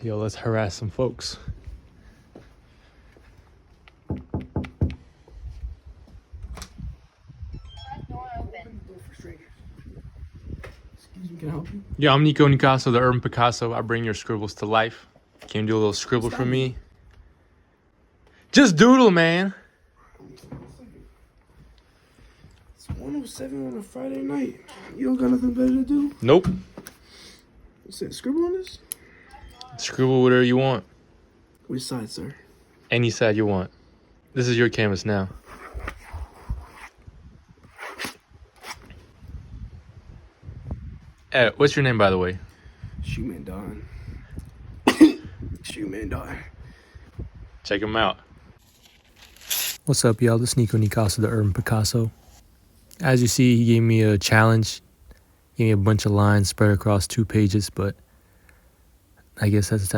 Yo, let's harass some folks. Excuse me, can I help you? Yo, I'm Nico Nicasso, the Urban Picasso. I bring your scribbles to life. Can you do a little scribble for me? Just doodle, man. It's 1:07 on a Friday night. You don't got nothing better to do? Nope. What's that, scribble on this? Scribble whatever you want. Which side, sir? Any side you want. This is your canvas now. What's your name, by the way? Shoeman Don. Shoeman Don. Check him out. What's up, y'all? This is Nico Nicasso, the Urban Picasso. As you see, he gave me a challenge. Gave me a bunch of lines spread across 2 pages, but I guess that's